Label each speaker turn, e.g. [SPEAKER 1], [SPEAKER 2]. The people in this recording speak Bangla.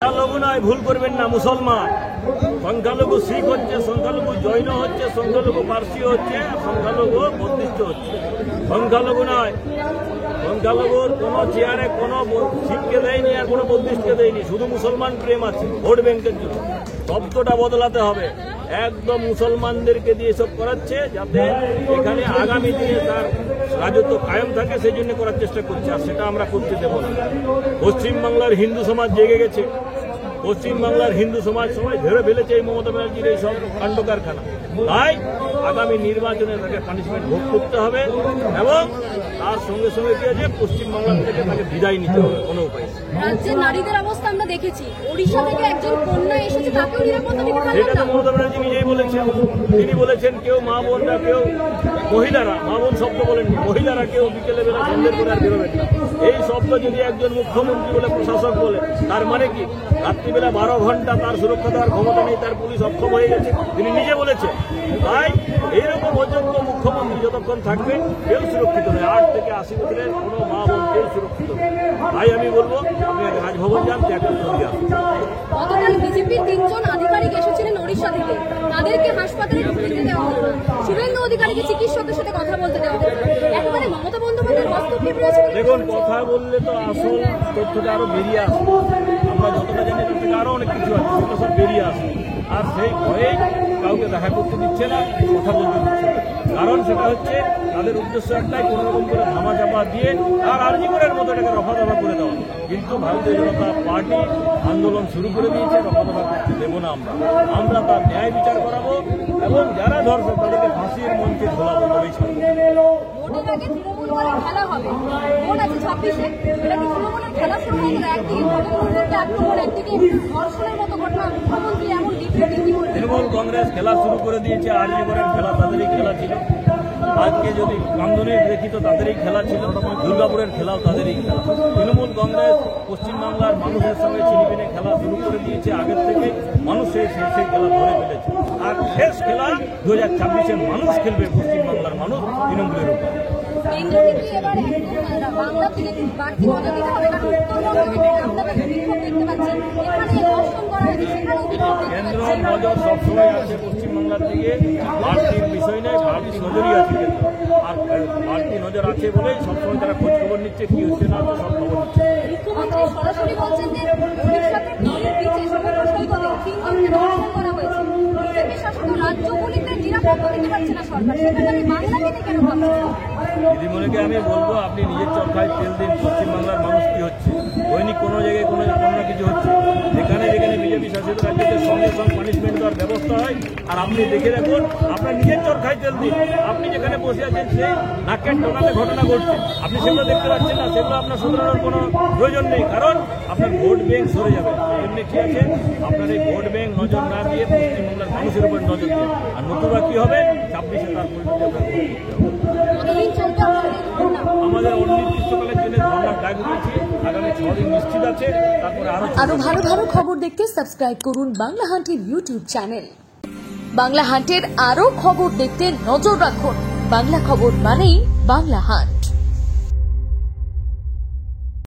[SPEAKER 1] সংখ্যালঘু নয়, ভুল করবেন না, মুসলমান। সংখ্যালঘু শিখ হচ্ছে, সংখ্যালঘু জৈন হচ্ছে, সংখ্যালঘু পার্সি হচ্ছে, সংখ্যালঘু বৌদ্ধিষ্ট হচ্ছে। সংখ্যালঘু নয়, সংখ্যালঘুর কোনো চেয়ারে কোনো শিখকে দেয়নি আর কোনো বৌদ্ধিষ্টকে দেয়নি, শুধু মুসলমান প্রেম আছে ভোট ব্যাংকের জন্য। শব্দটা বদলাতে হবে, একদম মুসলমানদেরকে দিয়ে এসব করাচ্ছে যাতে এখানে আগামী দিনে তার রাজত্ব কায়েম থাকে, সেই জন্য করার চেষ্টা করছে, আর সেটা আমরা করতে দেব না। পশ্চিমবাংলার হিন্দু সমাজ জেগে গেছে, পশ্চিমবাংলার হিন্দু সমাজ সবাই ধরে ফেলেছে এই মমতা ব্যানার্জির এই সব কাণ্ড কারখানা। তাই আগামী নির্বাচনে তাকে পানিশমেন্ট ভোগ করতে হবে এবং তার সঙ্গে সঙ্গে কি আছে, পশ্চিমবাংলা থেকে তাকে বিদায় নিতে হবে কোনো উপায়।
[SPEAKER 2] রাজ্যের নারীদের অবস্থা আমরা দেখেছি, ওড়িশা থেকে একজন কন্যা এসেছে, তাকেও নিরাপত্তা দিতে পারবে না।
[SPEAKER 1] এটা তো মমতা ব্যানার্জি নিজেই বলেছেন। তিনি বলেছেন কেউ মা বোনরা, কেউ মহিলারা, মা বোন শব্দ বলেননি, মহিলারা কেউ বিকেলে বেলা সন্ধ্যের করে আর বেরোবেন না। এই শব্দ যদি একজন মুখ্যমন্ত্রী বলে, প্রশাসক বলে, তার মানে কি রাত্রিবেলা 12 ঘন্টা তার সুরক্ষা দেওয়ার ক্ষমতা নেই, তার পুলিশ অক্ষম হয়ে গেছে, তিনি নিজে বলেছেন। তাই এইরকম অযোগ্য মুখ্যমন্ত্রী যতক্ষণ থাকবে কেউ সুরক্ষিত নয়, 8 থেকে 80 বছরের কোনো মা বোন কেউ সুরক্ষিত নয়। তাই আমি বলবো আপনি রাজভবন যান, ত্যাগ করতে আসুন।
[SPEAKER 2] গতকাল বিজেপির 3 জন আধিকারিক এসেছিলেন ওড়িশা থেকে, তাদেরকে হাসপাতালে ঢুকতে দেওয়া হলো না। শুভেন্দু অধিকারীকে চিকিৎসকের সাথে কথা বলতে দেওয়া হলো। একবারে মমতা বন্দ্যোপাধ্যায়ের হস্তক্ষেপ রয়েছে।
[SPEAKER 1] দেখুন, কথা বললে তো আসল তথ্যটা আরো বেরিয়ে আসবে। আমরা যতটা জানি তার থেকে আরো অনেক কিছু আছে, সেটা সব বেরিয়ে আসবে। আর সেই ভয়েই কাউকে দেখা করতে দিচ্ছে না, কথা বলতে দিচ্ছে না। কারণ সেটা হচ্ছে তাদের উদ্দেশ্য একটাই, কোনো রকম করে ধামা চাপা দিয়ে আর আরজিকরের মতো এটাকে রফা দফা করে দেওয়া। কিন্তু ভারতীয় জনতা পার্টি আন্দোলন শুরু করে দিয়েছে, রফা দফা করতে দেবো না আমরা। আমরা তার ন্যায় বিচার করাবো এবং যারা ধর্ষক তাদেরকে ফাঁসির মঞ্চে ঝোলাবো, তবেই ছাড়বো।
[SPEAKER 2] ভোটের আগে তৃণমূল করে খেলা হবে, ভোট আছে 26-এ, এটা কি তৃণমূলের খেলা শুরু হয়ে গেল? একদিকে ভোটের আক্রমণ, একদিকে ধর্ষণের মতো ঘটনা, মুখ্যমন্ত্রী এমন ডিপ্রেটিং কি বলবেন?
[SPEAKER 1] তৃণমূল কংগ্রেস খেলা শুরু করে দিয়েছে, আরজিকরের খেলা তাদেরই খেলা ছিল। আজকে যদি কান্দনের দেখি তো তাদেরই খেলা ছিল, দুর্গাপুরের খেলাও তাদেরই খেলা। তৃণমূল কংগ্রেস পশ্চিমবাংলার মানুষের সঙ্গে ছিনিমিনে খেলা শুরু করে দিয়েছে, আগের থেকে মানুষ সেই খেলা ধরে ফেলেছে। আর শেষ খেলা 2026-এ মানুষ খেলবে, পশ্চিমবাংলার মানুষ তৃণমূলের উপর।
[SPEAKER 2] বাংলা থেকে বাড়তি নজর দিতে হবে, কারণ উত্তরবঙ্গে আমরা বিক্ষোভ দেখতে পাচ্ছি, এখানে ধর্ষণ করা হয়েছে, সেখানেও বিক্ষোভ দেখতে
[SPEAKER 1] কেন্দ্র
[SPEAKER 2] পাচ্ছি।
[SPEAKER 1] নজর সবসময় আছে পশ্চিমবাংলার দিকে, বাড়তির বিষয় নেই, বাড়তি নজরই আছে কেন্দ্র। আর বাড়তি নজর আছে বলেই সবসময় তারা খোঁজ খবর নিচ্ছে, কি হচ্ছে না হচ্ছে সব খবর নিচ্ছে।
[SPEAKER 2] মুখ্যমন্ত্রী সরাসরি বলছেন যে ভবিষ্যতে নীল বিচে সমুদ্র সৈকতে 3 জনকে ধর্ষণ করা হয়েছে। বিজেপি শাসিত রাজ্যগুলিতে নিরাপত্তা দিতে পারছে না সরকার, সেখানে বাংলাকে নিয়ে কেন ভাবছেন?
[SPEAKER 1] দিদিমণিকে আমি বলবো আপনি নিজের চরকায় তেল দিন, পশ্চিমবাংলার মানুষ কি হচ্ছে। দৈনিক কোনো জায়গায় কোনো না কিছু হচ্ছে, যেখানে যেখানে বিজেপি শাসিত রাজ্যের সঙ্গে সঙ্গে পানিশমেন্ট দেওয়ার ব্যবস্থা হয়। আর আপনি দেখে রাখুন, আপনার নিজের চরকায় তেল দিন। আপনি যেখানে বসে আছেন সেই নাকের টোনাতে ঘটনা ঘটছে, আপনি সেগুলো দেখতে পাচ্ছেন না, সেগুলো আপনার শুধরানোর কোনো প্রয়োজন নেই, কারণ আপনার ভোট ব্যাংক সরে যাবে। সেই জন্য কি আছে, আপনার এই ভোট ব্যাংক নজর না দিয়ে পশ্চিমবাংলার মানুষের উপর নজর দিন। আর নতুবা কি হবে, 26-এ তার পরিণতি আমাদের অনির্দিষ্টকালের জন্য ধর্নার ডাক দিয়েছি, আগামী 6 দিন নিশ্চিত আছে। তারপরে
[SPEAKER 3] আরো ভালো ভালো খবর দেখতে সাবস্ক্রাইব করুন বাংলা হান্টের ইউটিউব চ্যানেল। বাংলা হান্টের আরো খবর দেখতে নজর রাখুন। বাংলা খবর মানেই বাংলা হান্ট।